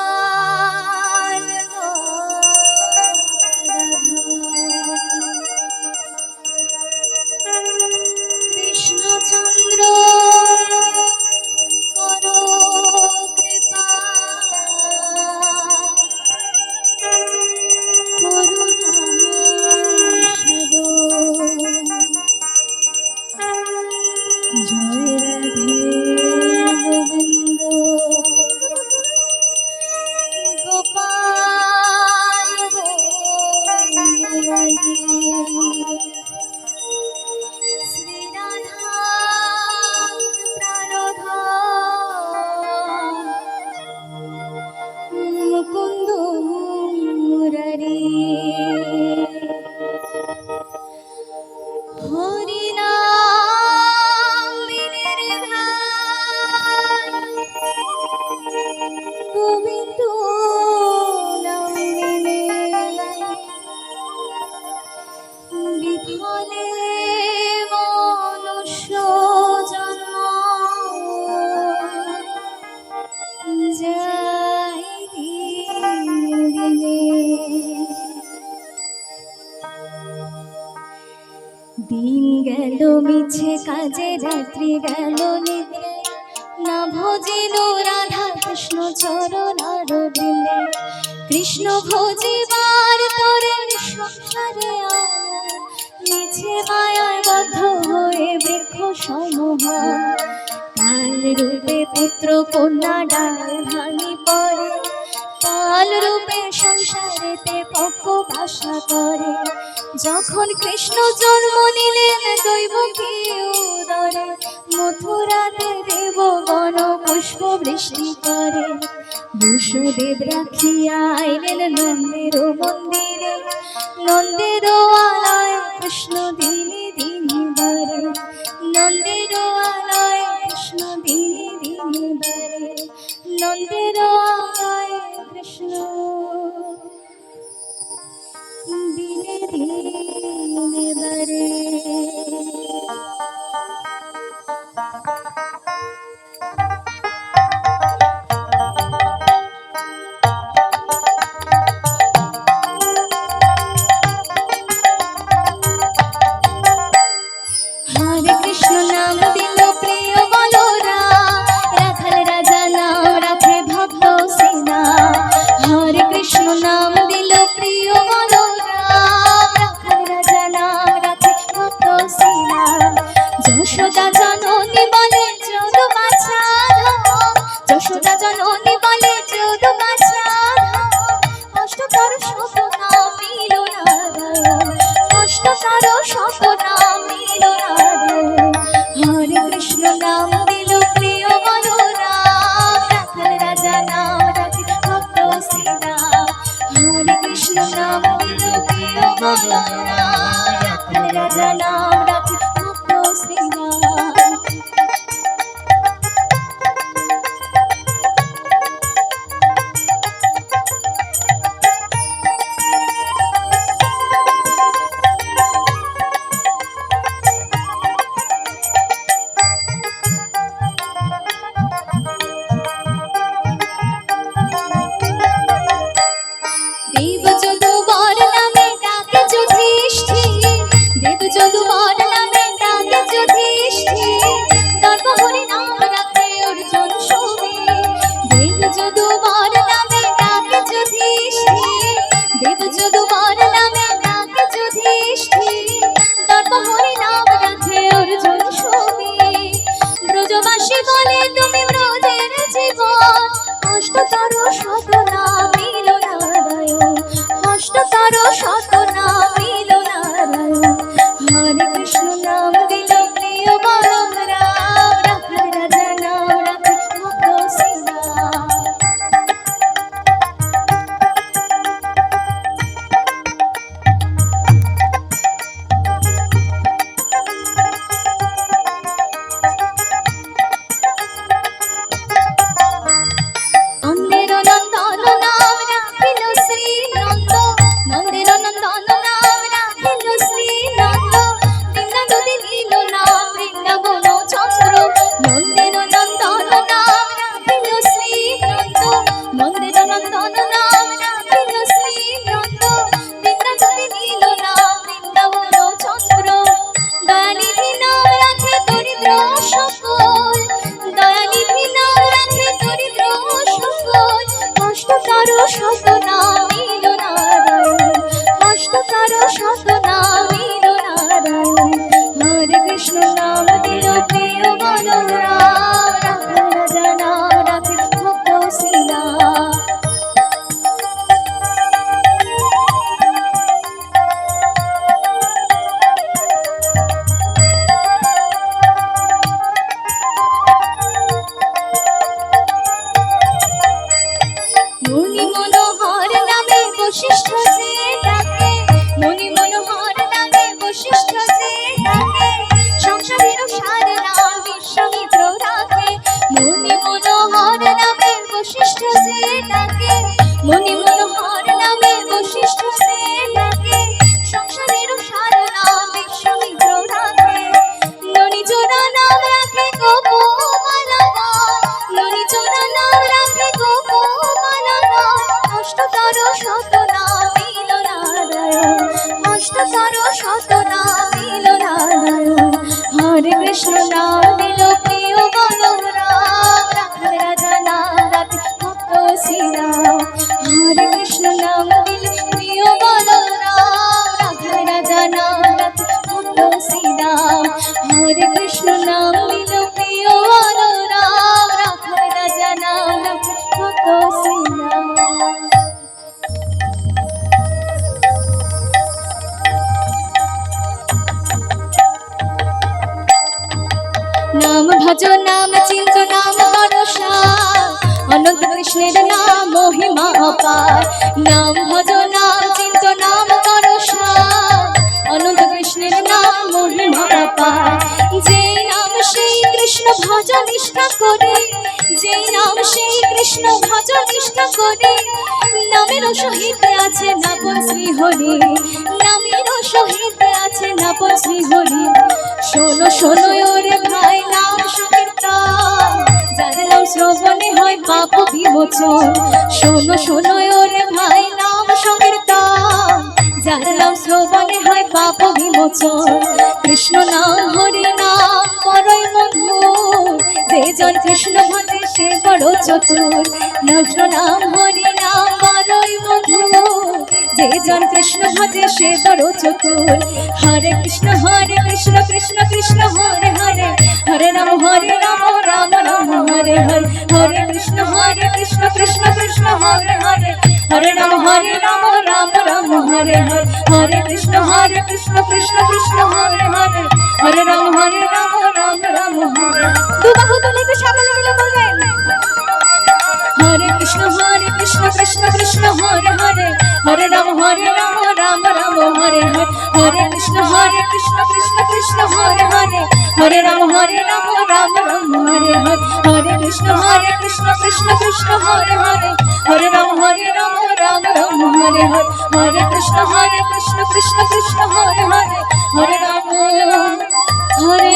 গোপাল কৃষ্ণচন্দ্র করো কৃপা করুণা জয় রাধে গোবিন্দ গোপাল শ্রী রাধা প্রাণধা মুকুন্দ মুরারি হরি নাম গোবিন্দ নাম বিফলে মনুষ্য জন্ম যাই দিনে দিন গেল মিছে কাজে রাত্রি গেল নিদ্রে না ভজিল রাধা কৃষ্ণ চরণ অরবিন্দে কৃষ্ণ ভজিবার তরে সংসারে মিছে মায়ায় বদ্ধ হয়ে বৃক্ষ সমূহ কাল রূপে পুত্র কন্যা ডাল ভাঙি পড়ে কাল রূপে সংসারেতে পক্ষ ভাষা করে যখন কৃষ্ণ জন্ম নিলেন দৈবকী উদরে মথুরাতে দেবগণ পুষ্প বৃষ্টি করে বসুদেব রাখিয়া আইলেন নন্দের মন্দিরে নন্দের আলয় কৃষ্ণ দিনে দিনে বারে নন্দের আলয় কৃষ্ণ দিনে দিনে বারে নন্দের আলয় কৃষ্ণ দিনে দিনে বারে হরে কৃষ্ণ নাম দিল প্রিয় বলরা রাখাল রাজা নাম রাখে ভক্ত সেনা হরে কৃষ্ণ নাম দিল প্রিয় বলরা রাখাল রাজা নাম রাখে ভক্ত সেনা যশোদা জননী বলে চোদ বাছা যশোদা জননী বলে চোদ বাছা অষ্টতর শত নাম মিল নারায়ণ অষ্টতর শত নাম মিল হরে কৃষ্ণ নাম দিল প্রিয় বলরাম রাখাল রাজা নাম রাখে ভক্ত সেনা হরে কৃষ্ণ নাম দিল প্রিয় বলরাম রাখাল রাজা নাম রাখে ভক্ত সেনা দেব যদুবর নামে ডাকে যুধিষ্ঠির দেব যদুবর নামে ডাকে যুধিষ্ঠির দর্প হরি নাম রাখে অর্জুন শোভে দেব যদুবর নামে ডাকে যুধিষ্ঠির দেব যদুবর নামে ডাকে যুধিষ্ঠির দর্প হরি নাম রাখে অর্জুন শোভে ব্রজবাসী বলে তুমি ব্রজের জীবন অষ্টতর শত নাম মিল নারায়ণ অষ্টতর শত নাম মিল নারায়ণ হরে কৃষ্ণ নাম দিল প্রিয় বলরাম রাখাল রাজা নাম রাখে ভক্ত সেনা অন্যের নন্দন মনি মনোহর নামে বশিষ্ঠ যে ডাকে, মনি মনোহর নামে বশিষ্ঠ যে ডাকে, সংসারের সারনা বিশ্বমিত্র রাখে, ননি জোড়া নাম রাখে গোপমালা, ননি জোড়া নাম রাখে গোপমালা, অষ্টতর শত নাম মিল নারায়ণ, অষ্টতর শত নাম মিল নারায়ণ। হরে কৃষ্ণ নাম নিল প্রিয় বলরাম, রাখাল রাজা নাম রাখে ভক্ত শ্রীরাম। হরে কৃষ্ণ নাম নিল প্রিয় বলরাম, রাখাল রাজা নাম রাখে ভক্ত শ্রীরাম। হরে কৃষ্ণ নাম নিল প্রিয় বলরাম, রাখাল রাজা নাম রাখে ভক্ত শ্রীরাম। নাম ভজ নাম চিন্ত নাম করসা, অনন্ত কৃষ্ণের নাম মহিমা অপার। নাম ভজ নাম চিন্ত নাম করসা, অনন্ত কৃষ্ণের নাম মহিমা অপার। যে নাম সেই কৃষ্ণ ভজ নিষ্ঠা করে, যে নাম সেই কৃষ্ণ ভজ নিষ্ঠা করে, নামের সহিত আছে নাপন শ্রী হরি, নামের সহিত আছে নাপন শ্রী হরি। শোনো শোনো ওরে ভাই নাম সংকীর্তন, যার নাম শ্রবণে হয় পাপ বিমোচন। শোনো শোনো ওরে ভাই নাম সংকীর্তন, যার নাম শ্রবণে হয় পাপ বিমোচন। কৃষ্ণ নাম হরি নাম বড়ই মধুর, যে জন কৃষ্ণ ভজে সে বড় চতুর। কৃষ্ণ নাম হরি নাম বড়ই মধুর, যে জন কৃষ্ণ ভজে সে বড় চতুর। হরে কৃষ্ণ কৃষ্ণ কৃষ্ণ হরে হরে, হরে রাম রাম রাম হরে হরে। হরে কৃষ্ণ কৃষ্ণ কৃষ্ণ হরে হরে, হরে রাম রাম রাম হরে হরে। হরে কৃষ্ণ কৃষ্ণ কৃষ্ণ হরে হরে, হরে রাম রাম রাম হরে। দুবাহু তুলে একটু সকলে মিলে বলবেন, হরে কৃষ্ণ কৃষ্ণ কৃষ্ণ হরে হরে, হরে রাম রাম রাম হরে হরে। হরে কৃষ্ণ কৃষ্ণ কৃষ্ণ হরে হরে, হরে রাম রাম রাম হরে হরে। হরে কৃষ্ণ কৃষ্ণ কৃষ্ণ হরে হরে, হরে রাম রাম রাম হরে হরে। হরে কৃষ্ণ কৃষ্ণ কৃষ্ণ হরে হরে, হরে রাম হরে